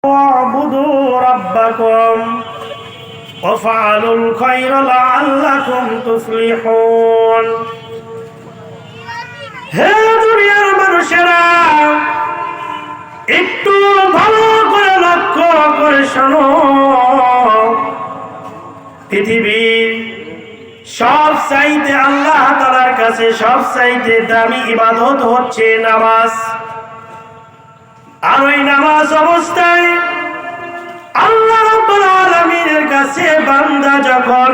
واعبدوا ربكم وافعلوا الخير لعلكم تفلحون হে দুনিয়ার মানুষেরা একটু ভালো করে লক্ষ্য করে শোনো পৃথিবীর সবচাইতে আল্লাহ তাআলার কাছে সবচাইতে দামি ইবাদত হচ্ছে নামাজ। আর ওই নামাজ অবস্থায় আল্লাহ রাব্বুল আলামিনের কাছে বান্দা যখন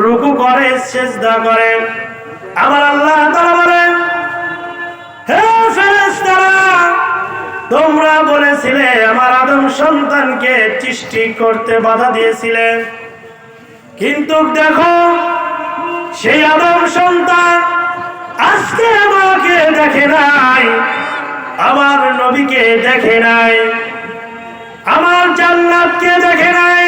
রুকু করে সিজদা করে আমার আল্লাহ তাআলা বলেন, হে ফেরেশতারা তোমরা বলেছিলে আমার আদম সন্তানকে সৃষ্টি করতে বাধা দিয়েছিলে, কিন্তু দেখো সেই আদম সন্তান আজকে আমাকে দেখে নাই, আমার নবীকে দেখে নাই, আমার জান্নাতকে দেখে নাই,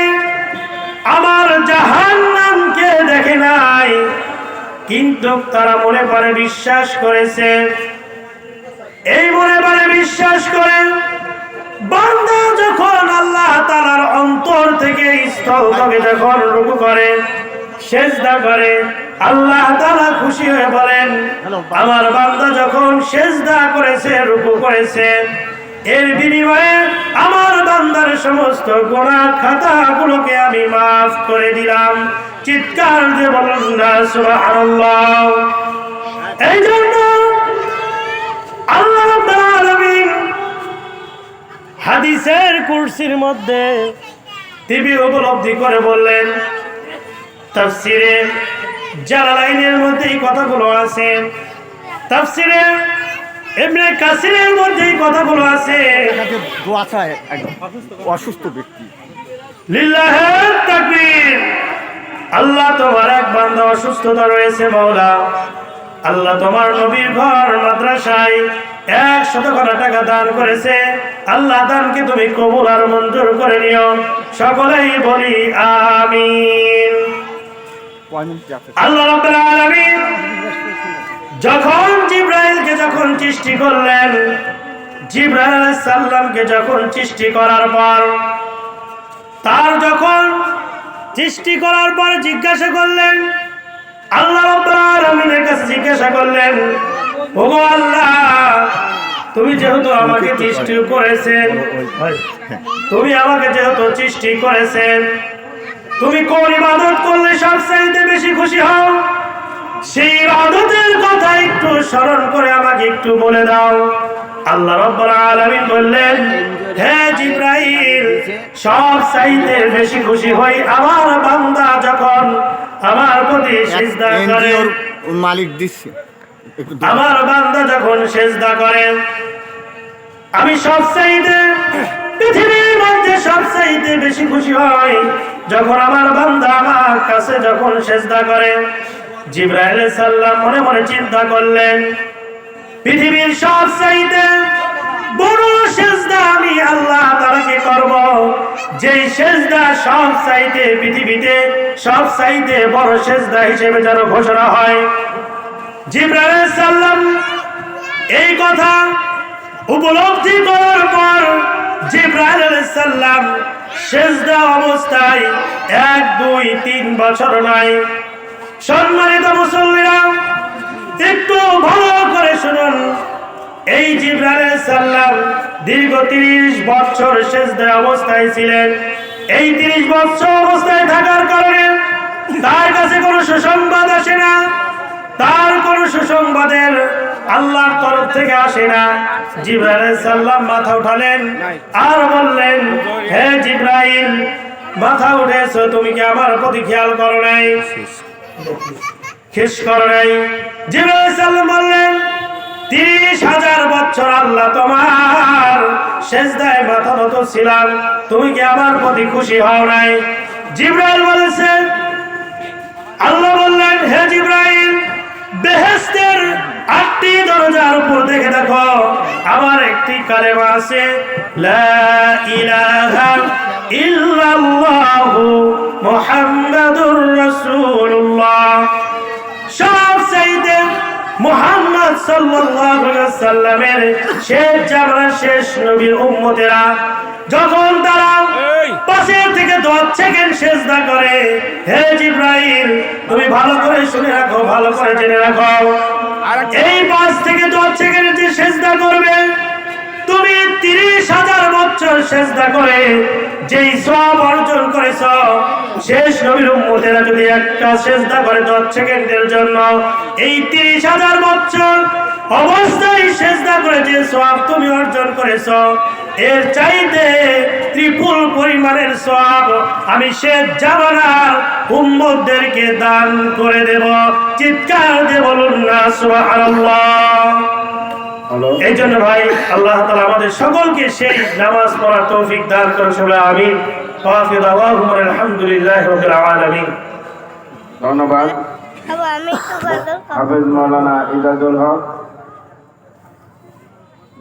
আমার জাহান্নামকে দেখে নাই, কিন্তু তারা মনে করে বিশ্বাস করেছে। এই মনে করে বিশ্বাস করে বান্দা যখন আল্লাহ তাআলার অন্তর থেকে স্থল থেকে যখন রুকু করে সিজদা করে আল্লাহ তাআলা খুশি হয়ে বলেন, আমার বান্দা যখন সিজদা করেছে রুকু করেছে এর বিনিময়ে আমার বান্দার সমস্ত গুনাহ খাতাগুলোকে আমি মাফ করে দিলাম। চিৎকার দিয়ে বলুন না সুবহানাল্লাহ। এই জন্য আল্লাহ রাব্বুল আলামিন হাদিসের কুরসির মধ্যে তিনি উপলব্ধি করে বললেন, তাফসিরে জালালাইনের মধ্যে এই কথাগুলো আছে, তাফসিরে ইবনে কাসিরের মধ্যে এই কথাগুলো আছে। দোয়া চায় অসুস্থ ব্যক্তি, লিল্লাহি তাকবীর। আল্লাহ তোমার এক বান্দা অসুস্থতা রয়েছে মাওলা, আল্লাহ তোমার নবীর ঘর মাদ্রাসায় 100 টাকা দান করেছে, আল্লাহ দানকে তুমি কবুল আর মঞ্জুর করে নিও। সকলেই বলি আমিন। আল্লাহ রাব্বুল আলামিন যখন জিবরাইলকে যখন সৃষ্টি করলেন, জিবরাইল আলাইহিস সালামকে যখন সৃষ্টি করার পর তার যখন সৃষ্টি করার পর জিজ্ঞাসা করলেন, আল্লাহ রাব্বুল আলামিনের কাছে জিজ্ঞাসা করলেন, ওগো আল্লাহ তুমি যেহেতু আমাকে সৃষ্টি করেছেন, তুমি আমাকে যেহেতু সৃষ্টি করেছেন, তুমি কোন ইবাদত করলে সবচেয়ে বেশি খুশি হও সেই ইবাদতের কথা একটু স্মরণ করে আমাকে একটু বলে দাও। আল্লাহ রাব্বুল আলামিন বললেন, হে জিবরাইল সবচাইতে বেশি খুশি হই আমার বান্দা যখন আমার প্রতি সিজদা করে, মালিক দিচ্ছে আমার বান্দা যখন সিজদা করে আমি সবচাইতে পৃথিবীর মধ্যে সবচাইতে বেশি খুশি হই যখন আমার বান্দা আমার কাছে যখন সিজদা করে। জিবরাইল আলাইহিস সালাম মনে মনে চিন্তা করলেন, পৃথিবীর সবচাইতে বড় সিজদা আমি আল্লাহ তাআলাকে করব, যেই সিজদা সবচাইতে পৃথিবীতে সবচাইতে বড় সিজদা হিসেবে যেন ঘোষণা হয়। জিবরাইল আলাইহিস সালাম এই কথা উপলব্ধি করার পর জিবরাইল আলাইহিস সালাম সিজদা অবস্থায় 1, 2, 3 বছর নয়। সম্মানিত মুসল্লিরা একটু ভালো করে শুনুন, এই জিবরাইল আলাইহিস সালাম দীর্ঘ 30 বছর সিজদা অবস্থায় ছিলেন। এই 30 বছর অবস্থায় থাকার কারণে তার কাছে কোনো সুসংবাদ আসে না, তার কোনো সুসংবাদের আল্লাহর তরফ থেকে আসে না। জিবরাইল আলাইহিস সালাম মাথা উঠালেন আর বললেন, হে জিবরাইল মাথা উঠেছো, তুমি কি আমার প্রতি খেয়াল করো নাই, শেষ করো নাই? জিবরাইল আলাইহিস সালাম বললেন, 30,000 বছর আল্লাহ তোমার সিজদায় মাথা নত ছিলাম, তুমি কি আমার প্রতি খুশি হও নাই? জিবরাইল বলেছেন, আল্লাহ বললেন, হে জিবরাইল বেহেশতের 8টি দরজার উপর দেখে দেখো আমার একটি কালেমা আছে, লা ইলাহা ইল্লাল্লাহু মুহাম্মাদুর রাসূলুল্লাহ। সবচাইতে মুহাম্মদ সাল্লাল্লাহু আলাইহি ওয়াসাল্লামের শেষ জামানার শেষ নবীর উম্মতেরা যখন তারা পাশে থেকে 10 সেকেন্ড সেজদা করে, হে জিবরাইল তুমি ভালো করে শুনে রাখো, ভালো করে জেনে রাখো, এই 5 থেকে 10 সেকেন্ড যে সেজদা করবে, তুমি 30,000 বছর সেজদা করে যেই সওয়াব অর্জন করেছ, শেষ নবীর উম্মতেরা যদি একটা সেজদা করে 10 সেকেন্ডের জন্য, এই 30,000 বছর অবস্থায় সেজদা করে যে সওয়াব তুমি অর্জন করেছ, এর চাইতে ত্রিপুল পরিমাণের সওয়াব আমি শেষ জামানার উম্মতদেরকে দান করে দেব। চিৎকার দিয়ে বলুন না সুবহানাল্লাহ। এই জন্য ভাই আল্লাহ তাআলা আমাদের সকলকে সেই নামাজ পড়ার তৌফিক দান করুন, সবাই আমিন। আলহামদুলিল্লাহি রাব্বিল আলামিন। ধন্যবাদ হাফেজ মাওলানা ইজাজুল হক।